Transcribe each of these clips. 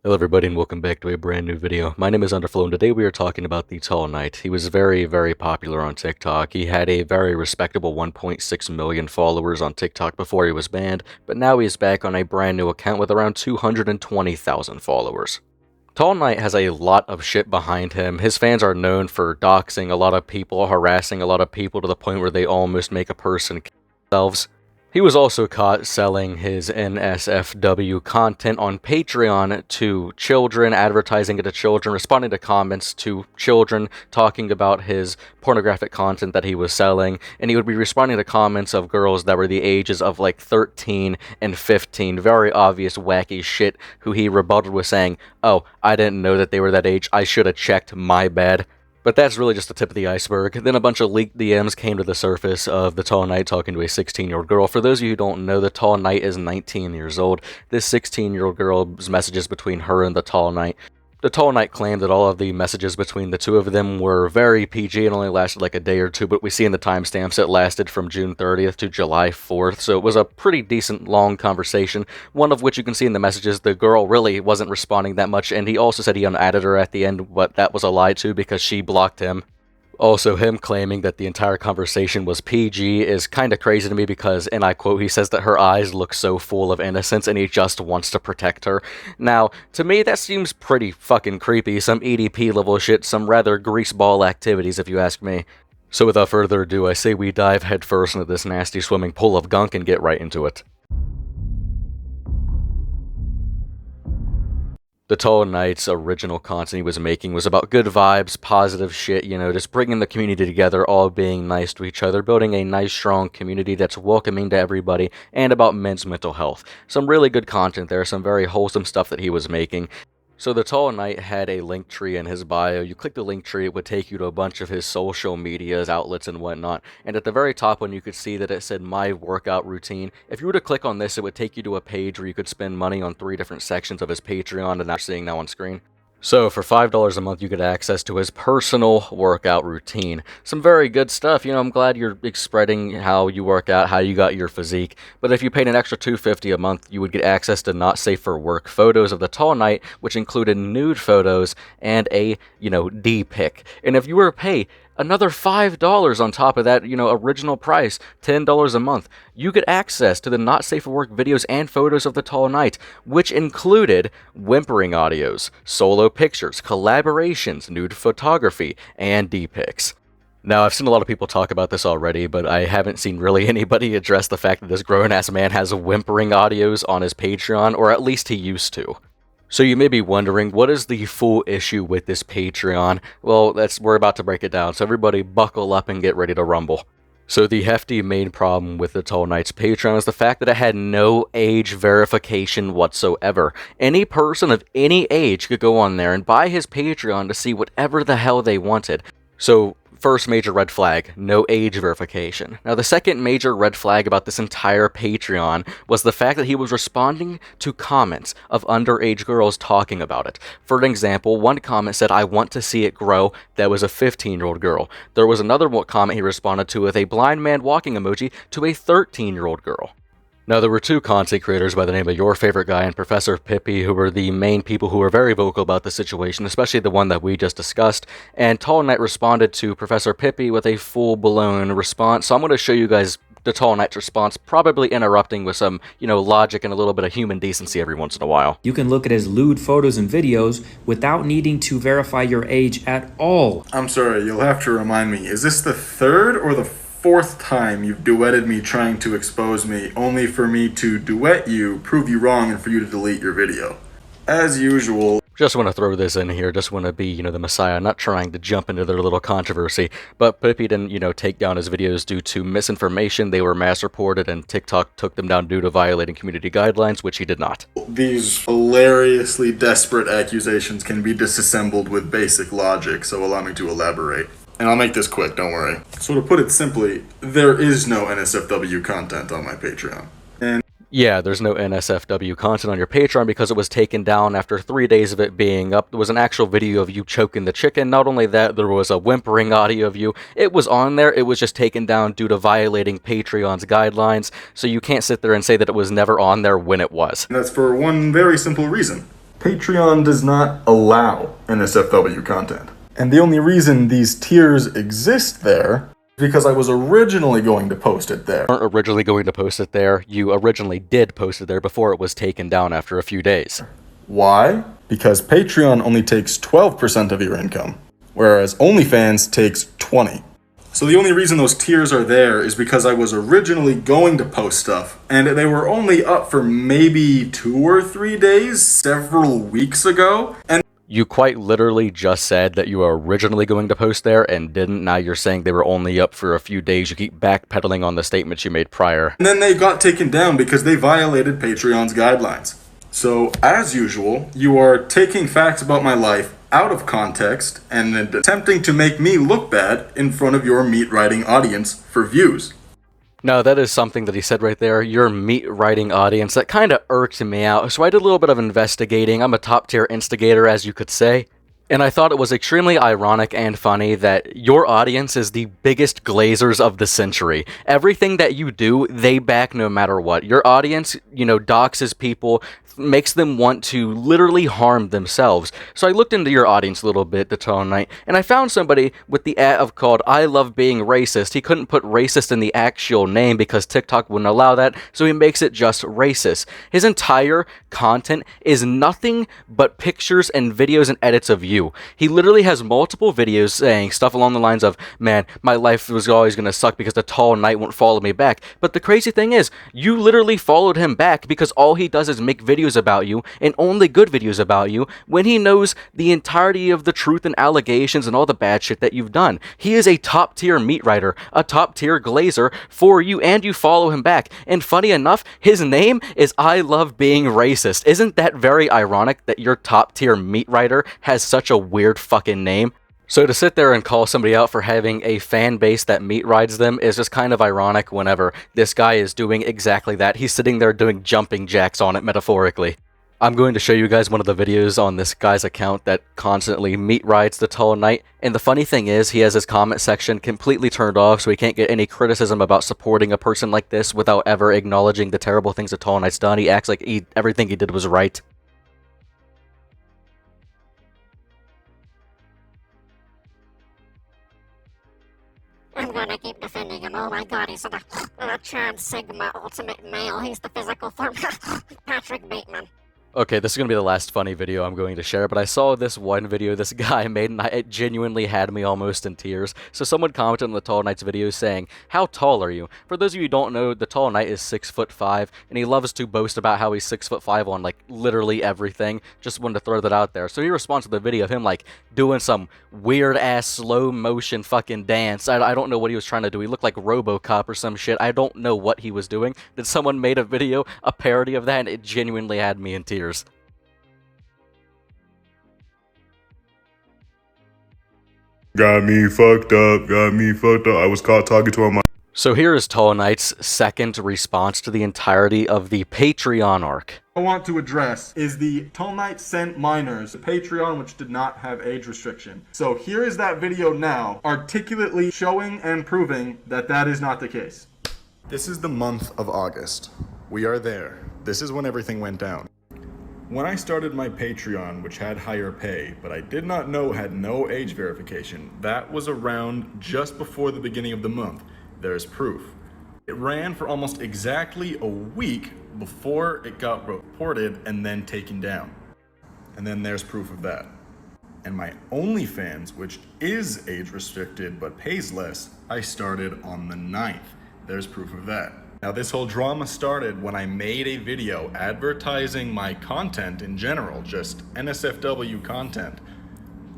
Hello everybody and welcome back to a brand new video. My name is Underflow and today we are talking about the Tall Knight. He was very popular on TikTok. He had a very respectable 1.6 million followers on TikTok before he was banned, but now he is back on a brand new account with around 220,000 followers. Tall Knight has a lot of shit behind him. His fans are known for doxing a lot of people, harassing a lot of people to the point where they almost make a person kill themselves. He was also caught selling his NSFW content on Patreon to children, advertising it to children, responding to comments to children, talking about his pornographic content that he was selling, and he would be responding to comments of girls that were the ages of like 13 and 15, very obvious wacky shit, who he rebutted with saying, "Oh, I didn't know that they were that age, I should have checked, my bad." But that's really just the tip of the iceberg. Then a bunch of leaked DMs came to the surface of the Tall Knight talking to a 16-year-old girl. For those of you who don't know, the Tall Knight is 19 years old. This 16-year-old girl's messages between her and the Tall Knight. The Tall Knight claimed that all of the messages between the two of them were very PG and only lasted like a day or two, but we see in the timestamps it lasted from June 30th to July 4th, so it was a pretty decent long conversation, one of which you can see in the messages the girl really wasn't responding that much, and he also said he unadded her at the end, but that was a lie too because she blocked him. Also, him claiming that the entire conversation was PG is kinda crazy to me because, and I quote, he says that her eyes look so full of innocence and he just wants to protect her. Now, to me, that seems pretty fucking creepy. Some EDP level shit, some rather greaseball activities if you ask me. So without further ado, I say we dive headfirst into this nasty swimming pool of gunk and get right into it. The Tall Knight's original content he was making was about good vibes, positive shit, just bringing the community together, all being nice to each other, building a nice, strong community that's welcoming to everybody, and about men's mental health. Some really good content there, some very wholesome stuff that he was making. So the Tall Knight had a link tree in his bio. You click the link tree, it would take you to a bunch of his social medias, outlets, and whatnot. And at the very top one, you could see that it said My Workout Routine. If you were to click on this, it would take you to a page where you could spend money on 3 different sections of his Patreon, and I'm seeing now on screen. So for $5 a month, you get access to his personal workout routine. Some very good stuff. I'm glad you're spreading how you work out, how you got your physique. But if you paid an extra $250 a month, you would get access to not safe for work photos of the Tall Knight, which included nude photos and a, D pic. And if you were to pay another $5 on top of that, original price, $10 a month, you get access to the not safe for work videos and photos of the Tall Knight, which included whimpering audios, solo pictures, collaborations, nude photography, and D-pics. Now, I've seen a lot of people talk about this already, but I haven't seen really anybody address the fact that this grown-ass man has whimpering audios on his Patreon, or at least he used to. So you may be wondering, what is the full issue with this Patreon? Well, we're about to break it down, so everybody buckle up and get ready to rumble. So the hefty main problem with the Tall Knight's Patreon is the fact that it had no age verification whatsoever. Any person of any age could go on there and buy his Patreon to see whatever the hell they wanted. So, first major red flag, no age verification. Now, the second major red flag about this entire Patreon was the fact that he was responding to comments of underage girls talking about it. For an example, one comment said, "I want to see it grow." That was a 15-year-old girl. There was another comment he responded to with a blind man walking emoji to a 13-year-old girl. Now, there were 2 content creators by the name of your favorite guy and Professor Pippi who were the main people who were very vocal about the situation, especially the one that we just discussed, and Tall Knight responded to Professor Pippi with a full-blown response, so I'm going to show you guys the Tall Knight's response, probably interrupting with some, logic and a little bit of human decency every once in a while. You can look at his lewd photos and videos without needing to verify your age at all. I'm sorry, you'll have to remind me, is this the 3rd or the 4th time you've duetted me trying to expose me, only for me to duet you, prove you wrong, and for you to delete your video? As usual. Just want to throw this in here, just want to be, the messiah, not trying to jump into their little controversy, but Pippi didn't, take down his videos due to misinformation. They were mass reported and TikTok took them down due to violating community guidelines, which he did not. These hilariously desperate accusations can be disassembled with basic logic, so allow me to elaborate. And I'll make this quick, don't worry. So to put it simply, there is no NSFW content on my Patreon. And yeah, there's no NSFW content on your Patreon because it was taken down after 3 days of it being up. There was an actual video of you choking the chicken. Not only that, there was a whimpering audio of you. It was on there, it was just taken down due to violating Patreon's guidelines, so you can't sit there and say that it was never on there when it was. that's for one very simple reason. Patreon does not allow NSFW content. And the only reason these tiers exist there is because I was originally going to post it there. You weren't originally going to post it there. You originally did post it there before it was taken down after a few days. Why? Because Patreon only takes 12% of your income, whereas OnlyFans takes 20%. So the only reason those tiers are there is because I was originally going to post stuff, and they were only up for maybe 2 or 3 days several weeks ago, and You quite literally just said that you were originally going to post there and didn't. Now you're saying they were only up for a few days. You keep backpedaling on the statements you made prior. then they got taken down because they violated Patreon's guidelines. So, as usual, you are taking facts about my life out of context and attempting to make me look bad in front of your meat-writing audience for views. No, that is something that he said right there. Your meat-writing audience. That kind of irked me out, so I did a little bit of investigating. I'm a top-tier instigator, as you could say. And I thought it was extremely ironic and funny that your audience is the biggest glazers of the century. Everything that you do, they back no matter what. Your audience, doxes people, makes them want to literally harm themselves. So I looked into your audience a little bit, the Tall Knight, and I found somebody with the ad of called I Love Being Racist. He couldn't put racist in the actual name because TikTok wouldn't allow that, so he makes it just racist. His entire content is nothing but pictures and videos and edits of you. He literally has multiple videos saying stuff along the lines of, man, my life was always gonna suck because the Tall Knight won't follow me back. But the crazy thing is, you literally followed him back because all he does is make videos about you, and only good videos about you, when he knows the entirety of the truth and allegations and all the bad shit that you've done. He is a top-tier meat writer, a top-tier glazer for you, and you follow him back. And funny enough, his name is I Love Being Racist. Isn't that very ironic that your top-tier meat writer has such a weird fucking name? So to sit there and call somebody out for having a fan base that meat rides them is just kind of ironic whenever this guy is doing exactly that. He's sitting there doing jumping jacks on it, metaphorically. I'm going to show you guys one of the videos on this guy's account that constantly meat rides the Tall Knight. And the funny thing is, he has his comment section completely turned off, so he can't get any criticism about supporting a person like this without ever acknowledging the terrible things the Tall Knight's done. He acts like everything he did was right. I'm gonna keep defending him. Oh my god, he's a trans sigma ultimate male. He's the physical form. Patrick Bateman. Okay, this is going to be the last funny video I'm going to share, but I saw this one video this guy made, and it genuinely had me almost in tears. So someone commented on the Tall Knight's video saying, how tall are you? For those of you who don't know, the Tall Knight is 6'5", and he loves to boast about how he's 6'5" on, like, literally everything. Just wanted to throw that out there. So he responds to the video of him, like, doing some weird-ass slow-motion fucking dance. I don't know what he was trying to do. He looked like RoboCop or some shit. I don't know what he was doing. Then someone made a video, a parody of that, and it genuinely had me in tears. Got me fucked up. I was caught talking to him. So here is Tall Knight's second response to the entirety of the Patreon arc. I want to address is the Tall Knight sent minors a Patreon which did not have age restriction. So here is that video now, articulately showing and proving that that is not the case. This is the month of August. We are there. This is when everything went down. When I started my Patreon, which had higher pay, but I did not know had no age verification, that was around just before the beginning of the month. There's proof. It ran for almost exactly a week before it got reported and then taken down. And then there's proof of that. And my OnlyFans, which is age restricted but pays less, I started on the 9th. There's proof of that. Now this whole drama started when I made a video advertising my content in general, just NSFW content,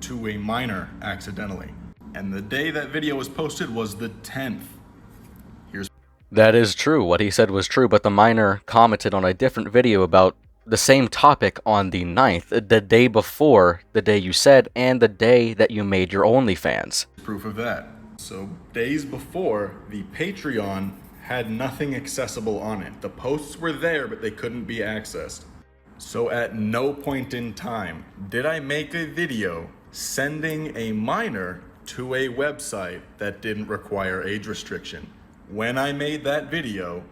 to a minor accidentally. And the day that video was posted was the 10th. That is true. What he said was true, but the minor commented on a different video about the same topic on the 9th, the day before the day you said, and the day that you made your OnlyFans. Proof of that. So days before, the Patreon had nothing accessible on it. The posts were there, but they couldn't be accessed. So at no point in time did I make a video sending a minor to a website that didn't require age restriction. When I made that video,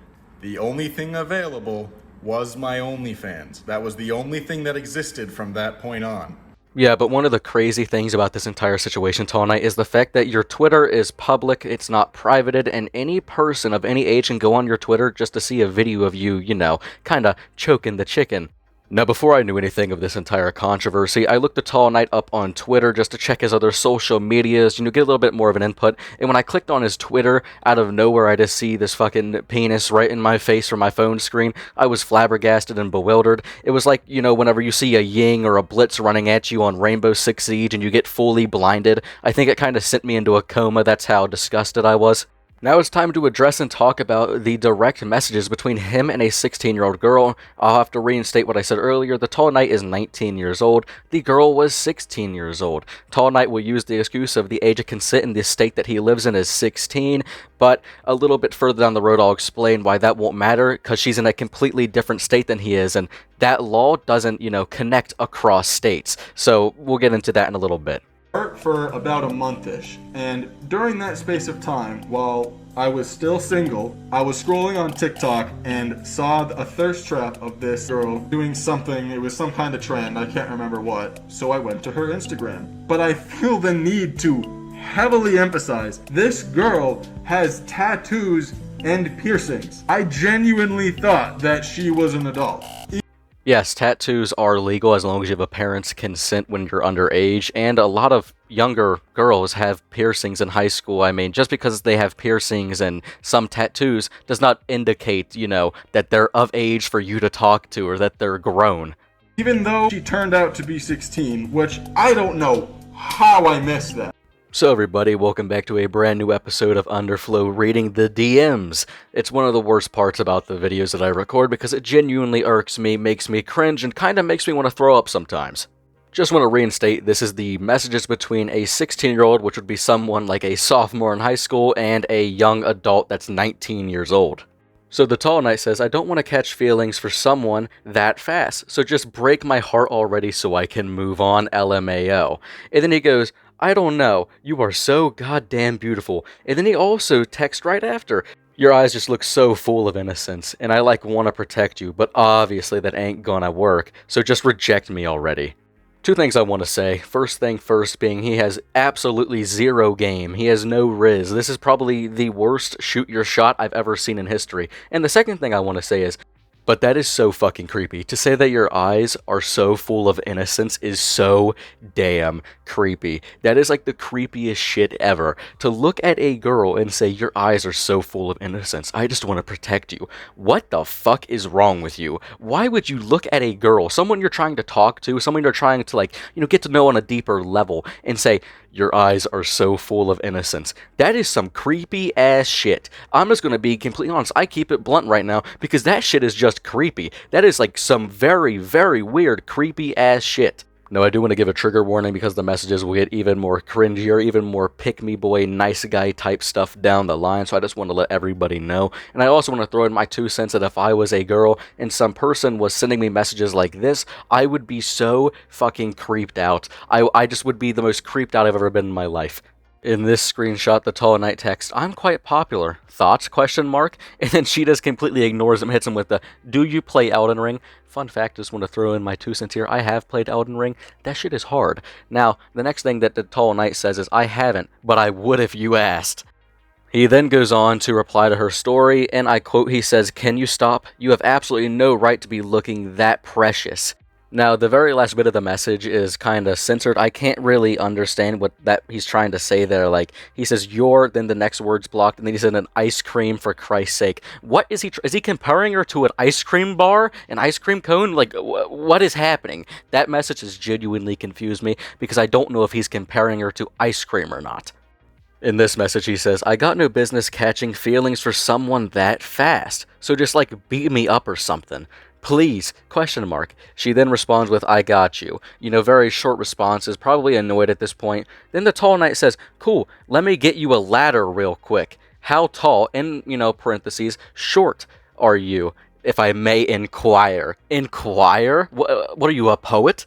the only thing available was my OnlyFans. That was the only thing that existed from that point on. Yeah, but one of the crazy things about this entire situation, Tall Knight, is the fact that your Twitter is public, it's not privated, and any person of any age can go on your Twitter just to see a video of you, kinda choking the chicken. Now, before I knew anything of this entire controversy, I looked the Tall Knight up on Twitter just to check his other social medias, get a little bit more of an input, and when I clicked on his Twitter, out of nowhere I just see this fucking penis right in my face from my phone screen. I was flabbergasted and bewildered. It was like, whenever you see a Ying or a Blitz running at you on Rainbow Six Siege and you get fully blinded. I think it kind of sent me into a coma, that's how disgusted I was. Now it's time to address and talk about the direct messages between him and a 16-year-old girl. I'll have to reinstate what I said earlier. The Tall Knight is 19 years old. The girl was 16 years old. Tall Knight will use the excuse of the age of consent in the state that he lives in is 16, but a little bit further down the road I'll explain why that won't matter, because she's in a completely different state than he is, and that law doesn't, connect across states. So we'll get into that in a little bit. For about a month-ish, and during that space of time, while I was still single, I was scrolling on TikTok and saw a thirst trap of this girl doing something. It was some kind of trend, I can't remember what, so I went to her Instagram. But I feel the need to heavily emphasize, this girl has tattoos and piercings. I genuinely thought that she was an adult. Yes, tattoos are legal as long as you have a parent's consent when you're underage, and a lot of younger girls have piercings in high school. I mean, just because they have piercings and some tattoos does not indicate, that they're of age for you to talk to or that they're grown. Even though she turned out to be 16, which I don't know how I missed that. So everybody, welcome back to a brand new episode of Underflow Reading the DMs. It's one of the worst parts about the videos that I record because it genuinely irks me, makes me cringe, and kinda makes me want to throw up sometimes. Just want to reinstate, this is the messages between a 16-year-old, which would be someone like a sophomore in high school, and a young adult that's 19 years old. So the Tall Knight says, I don't want to catch feelings for someone that fast, so just break my heart already so I can move on, LMAO. And then he goes, I don't know, you are so goddamn beautiful. And then he also texts right after, your eyes just look so full of innocence, and I want to protect you, but obviously that ain't gonna work, so just reject me already. Two things I want to say. First thing first being he has absolutely zero game. He has no riz. This is probably the worst shoot your shot I've ever seen in history. And the second thing I want to say is, but that is so fucking creepy. To say that your eyes are so full of innocence is so damn creepy. That is like the creepiest shit ever. To look at a girl and say your eyes are so full of innocence, I just want to protect you. What the fuck is wrong with you? Why would you look at a girl, someone you're trying to talk to, someone you're trying to get to know on a deeper level, and say, your eyes are so full of innocence? That is some creepy ass shit. I'm just gonna be completely honest. I keep it blunt right now because that shit is just creepy. That is like some very, very weird, creepy ass shit. Now, I do want to give a trigger warning because the messages will get even more cringier, even more pick-me-boy, nice guy type stuff down the line, so I just want to let everybody know. And I also want to throw in my 2 cents that if I was a girl and some person was sending me messages like this, I would be so fucking creeped out. I just would be the most creeped out I've ever been in my life. In this screenshot, the Tall Knight text, I'm quite popular. Thoughts? Question mark. And then she just completely ignores him, hits him with the, do you play Elden Ring? Fun fact, just want to throw in my 2 cents here. I have played Elden Ring. That shit is hard. Now, the next thing that the Tall Knight says is, I haven't, but I would if you asked. He then goes on to reply to her story, and I quote, he says, can you stop? You have absolutely no right to be looking that precious. Now, the very last bit of the message is kind of censored. I can't really understand what that he's trying to say there. Like, he says, you're, then the next word's blocked, and then he said an ice cream for Christ's sake. What is is he comparing her to an ice cream bar? An ice cream cone? Like, what is happening? That message has genuinely confused me, because I don't know if he's comparing her to ice cream or not. In this message, he says, I got no business catching feelings for someone that fast, so just, beat me up or something. Please, question mark. She then responds with, I got you. Very short responses, probably annoyed at this point. Then the Tall Knight says, cool, let me get you a ladder real quick. How tall, in, parentheses, short are you, if I may inquire? Inquire? What are you, a poet?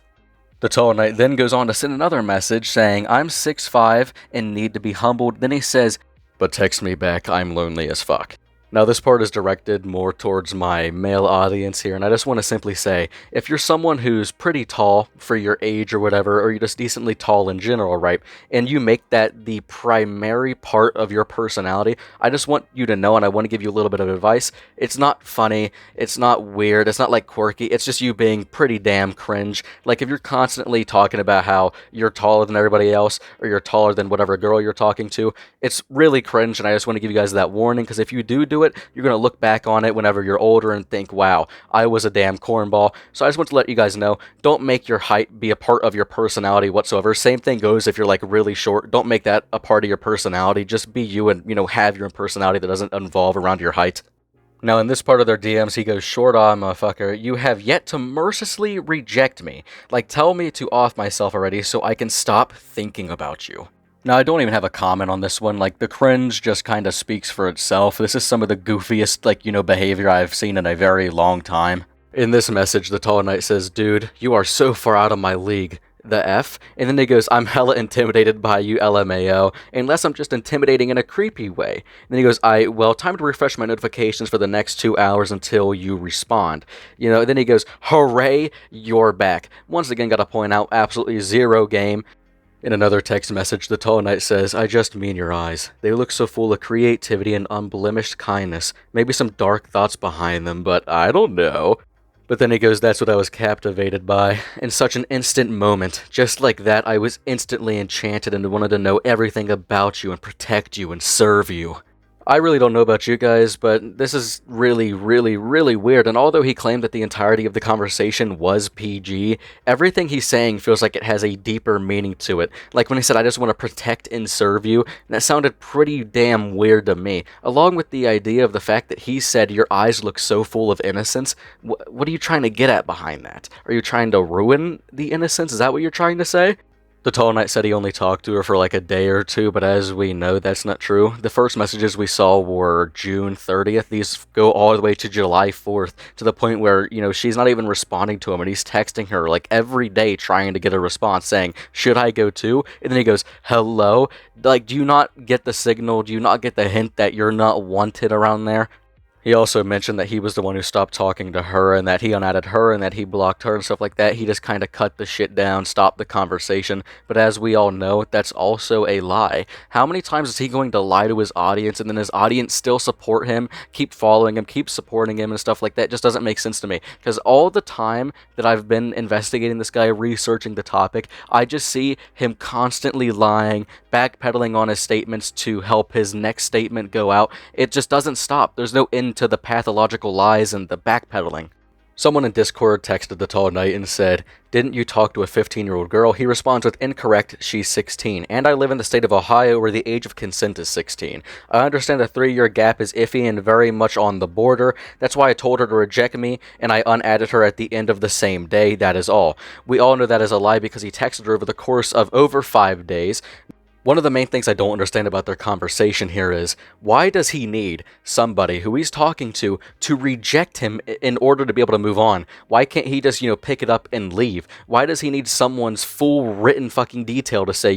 The Tall Knight then goes on to send another message saying, I'm 6'5" and need to be humbled. Then he says, but text me back, I'm lonely as fuck. Now, this part is directed more towards my male audience here, and I just want to simply say, if you're someone who's pretty tall for your age or whatever, or you're just decently tall in general, right, and you make that the primary part of your personality, I just want you to know, and I want to give you a little bit of advice, it's not funny, it's not weird, it's not like quirky, it's just you being pretty damn cringe. Like, if you're constantly talking about how you're taller than everybody else, or you're taller than whatever girl you're talking to, it's really cringe, and I just want to give you guys that warning, because if you do it, you're going to look back on it whenever you're older and think, wow, I was a damn cornball. So I just want to let you guys know, don't make your height be a part of your personality whatsoever. Same thing goes if you're like really short. Don't make that a part of your personality. Just be you and, have your own personality that doesn't involve around your height. Now, in this part of their DMs, he goes, short on, motherfucker, you have yet to mercilessly reject me. Like, tell me to off myself already so I can stop thinking about you. Now, I don't even have a comment on this one. Like, the cringe just kind of speaks for itself. This is some of the goofiest, behavior I've seen in a very long time. In this message, the Tall Knight says, dude, you are so far out of my league. The F. And then he goes, I'm hella intimidated by you, LMAO, unless I'm just intimidating in a creepy way. And then he goes, time to refresh my notifications for the next 2 hours until you respond. Then he goes, hooray, you're back. Once again, gotta point out, absolutely zero game. In another text message, the Tall Knight says, I just mean your eyes. They look so full of creativity and unblemished kindness. Maybe some dark thoughts behind them, but I don't know. But then he goes, that's what I was captivated by. In such an instant moment, just like that, I was instantly enchanted and wanted to know everything about you and protect you and serve you. I really don't know about you guys, but this is really, really, really weird, and although he claimed that the entirety of the conversation was PG, everything he's saying feels like it has a deeper meaning to it. Like when he said, I just want to protect and serve you, that sounded pretty damn weird to me. Along with the idea of the fact that he said, your eyes look so full of innocence, what are you trying to get at behind that? Are you trying to ruin the innocence? Is that what you're trying to say? The Tall Knight said he only talked to her for like a day or two, but as we know, that's not true. The first messages we saw were June 30th. These go all the way to July 4th, to the point where, she's not even responding to him, and he's texting her like every day trying to get a response saying, should I go too? And then he goes, hello? Like, do you not get the signal? Do you not get the hint that you're not wanted around there? He also mentioned that he was the one who stopped talking to her and that he unadded her and that he blocked her and stuff like that. He just kind of cut the shit down, stopped the conversation. But as we all know, that's also a lie. How many times is he going to lie to his audience and then his audience still support him, keep following him, keep supporting him and stuff like that? It just doesn't make sense to me. Because all the time that I've been investigating this guy, researching the topic, I just see him constantly lying, backpedaling on his statements to help his next statement go out. It just doesn't stop. There's no end to the pathological lies and the backpedaling. Someone in Discord texted the Tall Knight and said, didn't you talk to a 15-year-old girl? He responds with, incorrect, she's 16. And I live in the state of Ohio where the age of consent is 16. I understand the 3-year gap is iffy and very much on the border. That's why I told her to reject me, and I unadded her at the end of the same day. That is all. We all know that is a lie because he texted her over the course of over 5 days. One of the main things I don't understand about their conversation here is, why does he need somebody who he's talking to reject him in order to be able to move on? Why can't he just, pick it up and leave? Why does he need someone's full written fucking detail to say,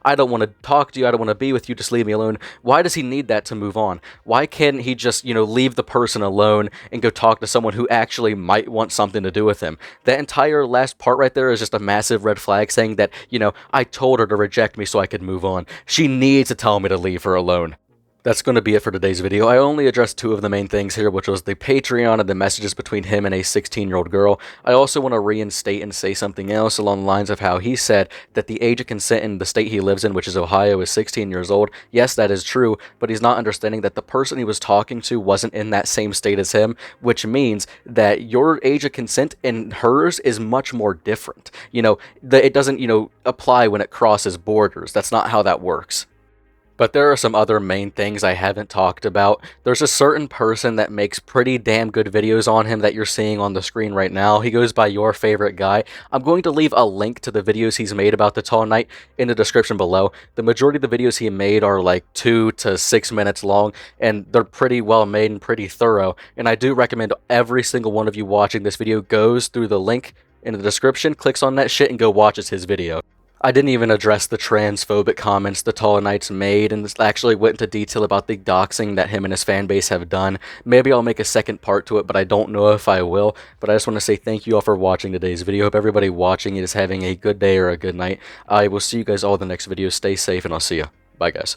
I don't want to talk to you, I don't want to be with you, just leave me alone? Why does he need that to move on? Why can't he just, leave the person alone and go talk to someone who actually might want something to do with him? That entire last part right there is just a massive red flag saying that, I told her to reject me so I could move on. She needs to tell me to leave her alone. That's going to be it for today's video. I only addressed 2 of the main things here, which was the Patreon and the messages between him and a 16-year-old girl. I also want to reinstate and say something else along the lines of how he said that the age of consent in the state he lives in, which is Ohio, is 16 years old. Yes, that is true, but he's not understanding that the person he was talking to wasn't in that same state as him, which means that your age of consent and hers is much more different. It doesn't, apply when it crosses borders. That's not how that works. But there are some other main things I haven't talked about. There's a certain person that makes pretty damn good videos on him that you're seeing on the screen right now. He goes by Your Favorite Guy. I'm going to leave a link to the videos he's made about the Tall Knight in the description below. The majority of the videos he made are like 2 to 6 minutes long, and they're pretty well made and pretty thorough. And I do recommend every single one of you watching this video goes through the link in the description, clicks on that shit, and go watches his video. I didn't even address the transphobic comments the Tall Knights made, and actually went into detail about the doxing that him and his fan base have done. Maybe I'll make a second part to it, but I don't know if I will. But I just want to say thank you all for watching today's video. Hope everybody watching is having a good day or a good night. I will see you guys all in the next video. Stay safe, and I'll see you. Bye, guys.